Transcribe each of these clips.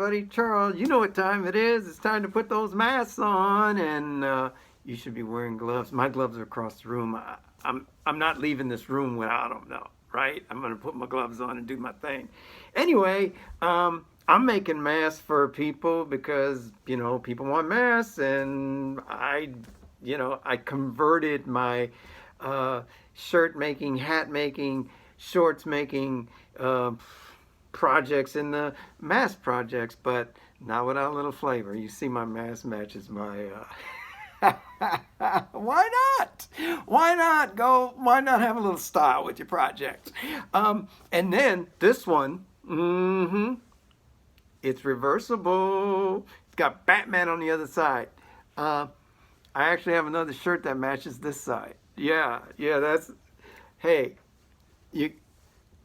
buddy Charles. You know what time it is. It's time to put those masks on, and you should be wearing gloves. My gloves are across the room. I'm not leaving this room without them, though. Right? I'm gonna put my gloves on and do my thing. Anyway, I'm making masks for people because people want masks, and I converted my shirt making, hat making, shorts making. Projects in the mass projects, but not without a little flavor. You see, my mass matches my. Why not? Why not go? Why not have a little style with your project? And then this one, it's reversible. It's got Batman on the other side. I actually have another shirt that matches this side. Yeah, that's. Hey, you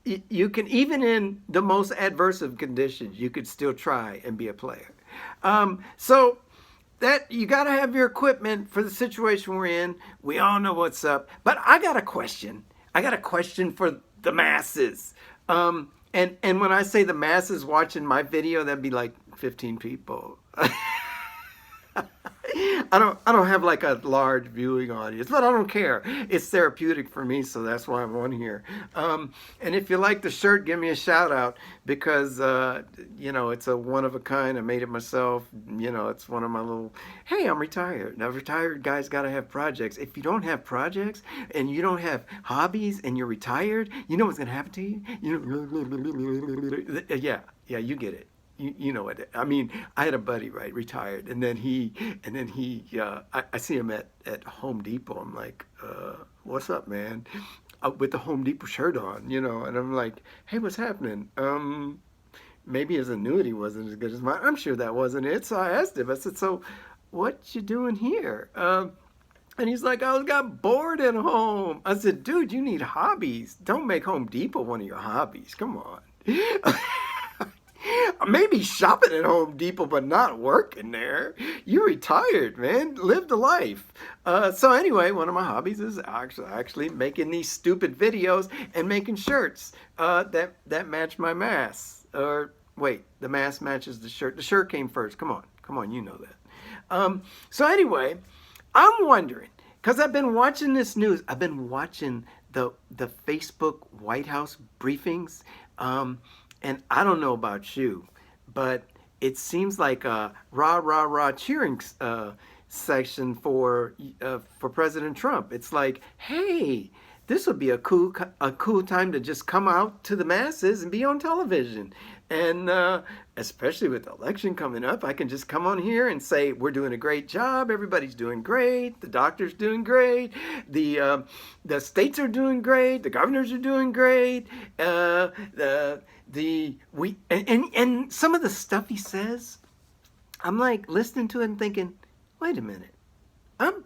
you can, even in the most adverse of conditions, you could still try and be a player. So that you got to have your equipment for the situation we're in. We all know what's up, but I got a question. I got a question for the masses. And when I say the masses watching my video, that'd be like 15 people. I don't have like a large viewing audience, but I don't care. It's therapeutic for me, so that's why I'm on here. And if you like the shirt, give me a shout out because it's a one of a kind. I made it myself. It's one of my little. Hey, I'm retired. Now, retired guys got to have projects. If you don't have projects and you don't have hobbies and you're retired, you know what's gonna happen to you? Yeah, you get it. You know what I mean. I had a buddy, right, retired, and then he I see him at Home Depot. I'm like, what's up, man? With the Home Depot shirt on, and I'm like, hey, what's happening? Maybe his annuity wasn't as good as mine. I'm sure that wasn't it. So I asked him, I said, so what you doing here? And he's like, I got bored at home. I said, dude, you need hobbies. Don't make Home Depot one of your hobbies. Come on. Maybe shopping at Home Depot, but not working there. You retired, man. Live the life. So anyway, one of my hobbies is actually making these stupid videos and making shirts that match my mask. Or wait, the mask matches the shirt. The shirt came first. Come on, you know that. So anyway, I'm wondering, because I've been watching this news. I've been watching the Facebook White House briefings. And I don't know about you, but it seems like a rah rah rah cheering section for President Trump. It's like, hey, this would be a cool time to just come out to the masses and be on television. And especially with the election coming up, I can just come on here and say, we're doing a great job. Everybody's doing great. The doctor's doing great. The states are doing great. The governors are doing great. And some of the stuff he says, I'm like listening to it and thinking, wait a minute. I'm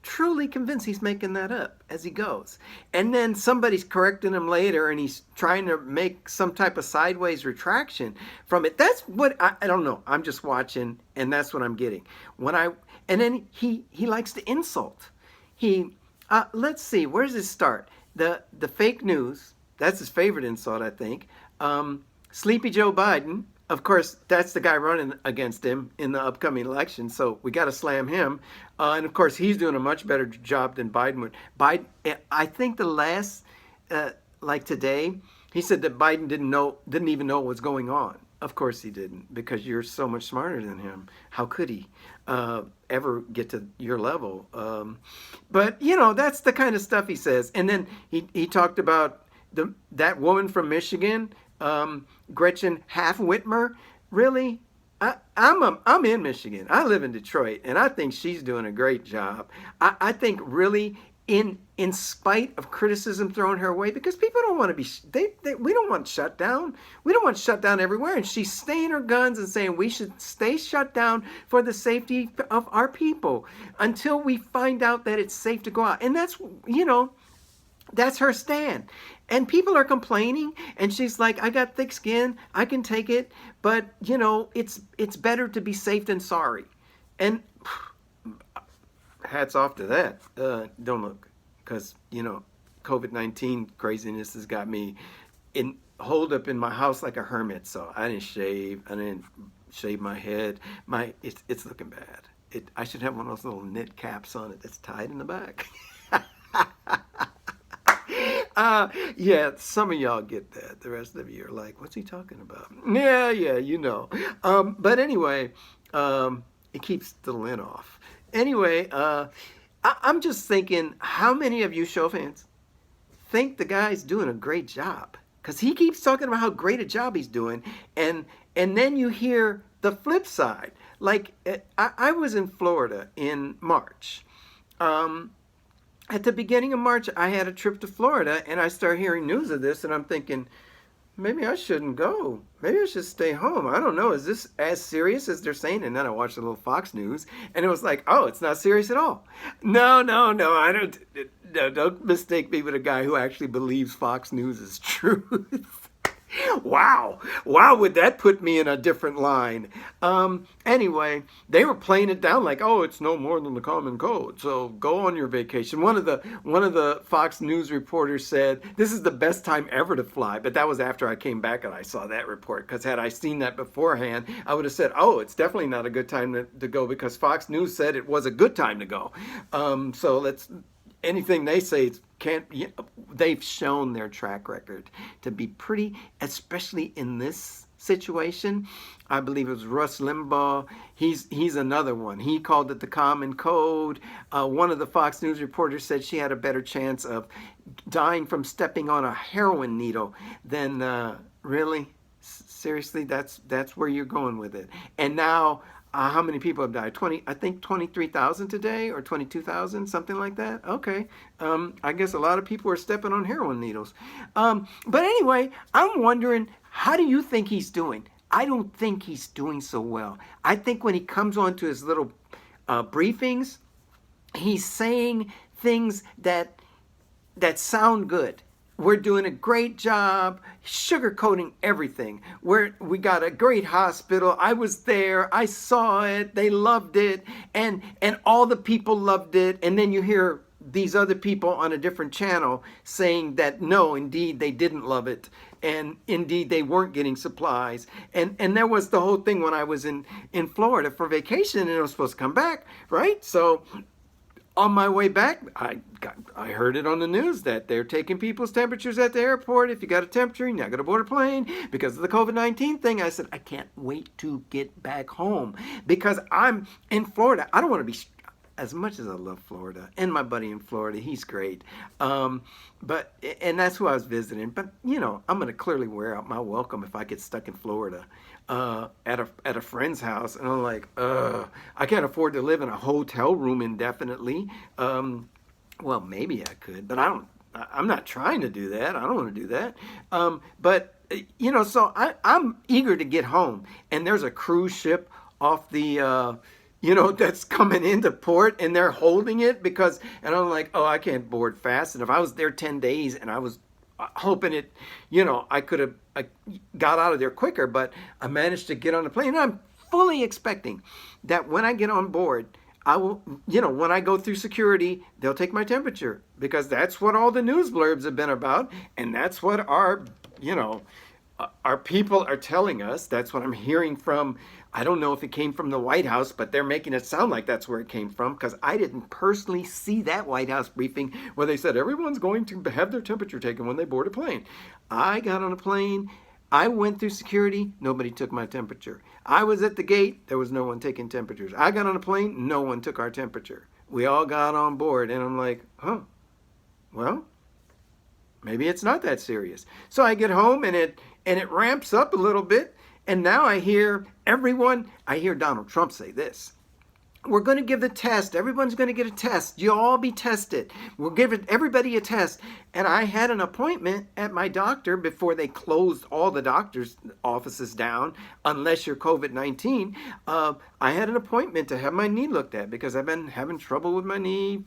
truly convinced he's making that up as he goes. And then somebody's correcting him later and he's trying to make some type of sideways retraction from it. That's what I don't know. I'm just watching and that's what I'm getting. And then he likes to insult. Let's see, where does it start? The fake news, that's his favorite insult, I think. Sleepy Joe Biden, of course, that's the guy running against him in the upcoming election, so we got to slam him. And of course, he's doing a much better job than Biden would. I think the last, like today, he said that Biden didn't even know what was going on. Of course he didn't, because you're so much smarter than him. How could he ever get to your level? But that's the kind of stuff he says. And then he talked about that woman from Michigan. Gretchen Whitmer, really? I'm in Michigan. I live in Detroit, and I think she's doing a great job. I think really, in spite of criticism thrown her way, because people don't want to be, we don't want shut down. We don't want shut down everywhere, and she's staying her guns and saying we should stay shut down for the safety of our people until we find out that it's safe to go out. And that's her stand. And people are complaining, and she's like, I got thick skin, I can take it, but it's better to be safe than sorry. And hats off to that. Don't look, because COVID-19 craziness has got me in holed up in my house like a hermit, so I didn't shave. I didn't shave my head. It's looking bad. I should have one of those little knit caps on it that's tied in the back. Yeah, some of y'all get that. The rest of you are like, what's he talking about? Yeah, yeah, you know. But anyway, it keeps the lint off. Anyway, I'm just thinking, how many of you show fans think the guy's doing a great job? Because he keeps talking about how great a job he's doing, and then you hear the flip side. Like I was in Florida in March. At the beginning of March, I had a trip to Florida, and I start hearing news of this, and I'm thinking, maybe I shouldn't go. Maybe I should stay home. I don't know. Is this as serious as they're saying? And then I watched a little Fox News, and it was like, oh, it's not serious at all. No, no, no. I don't. No, don't mistake me with a guy who actually believes Fox News is truth. Wow. Wow, would that put me in a different line? Anyway, they were playing it down like, oh, it's no more than the common cold. So go on your vacation. One of the Fox News reporters said, this is the best time ever to fly. But that was after I came back and I saw that report. Because had I seen that beforehand, I would have said, oh, it's definitely not a good time to go, because Fox News said it was a good time to go. So let's anything they say can't. They've shown their track record to be pretty, especially in this situation. I believe it was Rush Limbaugh. He's another one. He called it the common code. One of the Fox News reporters said she had a better chance of dying from stepping on a heroin needle than really. Seriously, that's where you're going with it. And now, how many people have died? I think 23,000 today, or 22,000, something like that. Okay, I guess a lot of people are stepping on heroin needles. But anyway, I'm wondering, how do you think he's doing? I don't think he's doing so well. I think when he comes on to his little briefings, he's saying things that sound good. We're doing a great job sugarcoating everything. We got a great hospital. I was there. I saw it. They loved it. And all the people loved it. And then you hear these other people on a different channel saying that no, indeed, they didn't love it. And indeed, they weren't getting supplies. And there was the whole thing when I was in Florida for vacation, and I was supposed to come back, right? So on my way back, I heard it on the news that they're taking people's temperatures at the airport. If you got a temperature, you're not going to board a plane because of the COVID-19 thing. I said, I can't wait to get back home because I'm in Florida. I don't want to be, as much as I love Florida and my buddy in Florida, he's great. And that's who I was visiting. But, I'm going to clearly wear out my welcome if I get stuck in Florida at a friend's house. And I'm like, I can't afford to live in a hotel room indefinitely. Well, maybe I could, but I'm not trying to do that. I don't want to do that. So I'm eager to get home. And there's a cruise ship off the, that's coming into port, and they're holding it and I'm like, oh, I can't board fast. And if I was there 10 days and I was hoping I could have got out of there quicker, but I managed to get on the plane. And I'm fully expecting that when I get on board, I will, when I go through security, they'll take my temperature, because that's what all the news blurbs have been about. And that's what our people are telling us. That's what I'm hearing from. I don't know if it came from the White House, but they're making it sound like that's where it came from, because I didn't personally see that White House briefing where they said everyone's going to have their temperature taken when they board a plane. I got on a plane. I went through security. Nobody took my temperature. I was at the gate. There was no one taking temperatures. I got on a plane. No one took our temperature. We all got on board, and I'm like, well, maybe it's not that serious. So I get home, and it ramps up a little bit. And now I hear Donald Trump say this: we're going to give the test. Everyone's going to get a test. You'll all be tested. We'll give everybody a test. And I had an appointment at my doctor before they closed all the doctor's offices down, unless you're COVID-19. I had an appointment to have my knee looked at because I've been having trouble with my knee.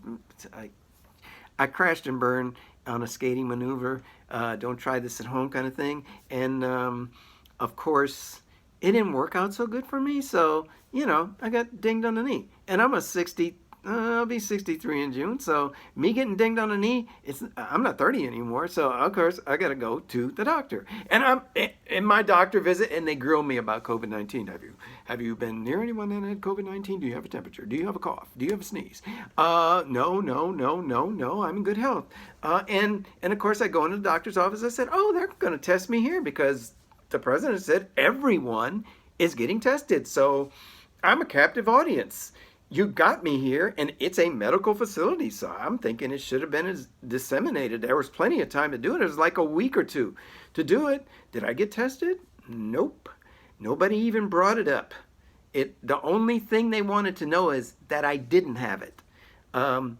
I crashed and burned on a skating maneuver. Don't try this at home kind of thing. And of course, it didn't work out so good for me. So, I got dinged on the knee. And I'm a 60, I'll be 63 in June. So me getting dinged on the knee, I'm not 30 anymore. So of course I got to go to the doctor. And I'm in my doctor visit, and they grill me about COVID-19. Have you been near anyone that had COVID-19? Do you have a temperature? Do you have a cough? Do you have a sneeze? No, no, no, no, no. I'm in good health. And of course I go into the doctor's office. I said, oh, they're going to test me here because the president said everyone is getting tested. So I'm a captive audience. You got me here, and it's a medical facility, so I'm thinking it should have been as disseminated. There was plenty of time to do it. It was like a week or two to do it. Did I get tested? Nope. Nobody even brought it up. The only thing they wanted to know is that I didn't have it. And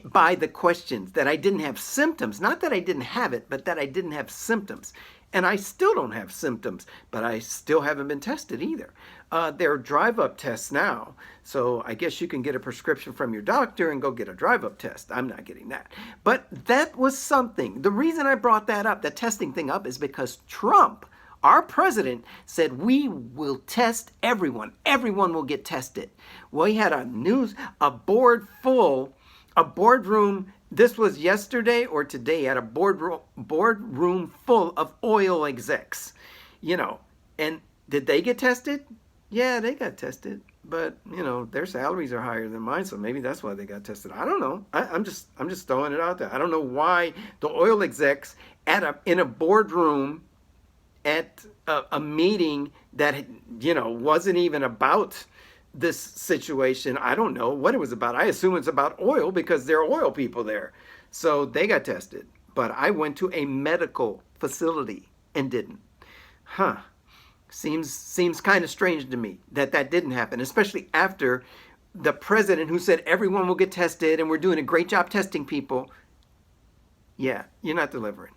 by the questions, that I didn't have symptoms. Not that I didn't have it, but that I didn't have symptoms. And I still don't have symptoms, but I still haven't been tested either. There are drive-up tests now, so I guess you can get a prescription from your doctor and go get a drive-up test. I'm not getting that. But that was something. The reason I brought that up, the testing thing up, is because Trump, our president, said we will test everyone. Everyone will get tested. Well, he had a boardroom. This was yesterday or today at a boardroom full of oil execs, and did they get tested? Yeah, they got tested, but their salaries are higher than mine, so maybe that's why they got tested. I don't know. I'm just throwing it out there. I don't know why the oil execs in a boardroom at a meeting that wasn't even about this situation. I don't know what it was about. I assume it's about oil because there are oil people there. So they got tested. But I went to a medical facility and didn't. Seems kind of strange to me that didn't happen, especially after the president who said everyone will get tested and we're doing a great job testing people. Yeah, you're not delivering.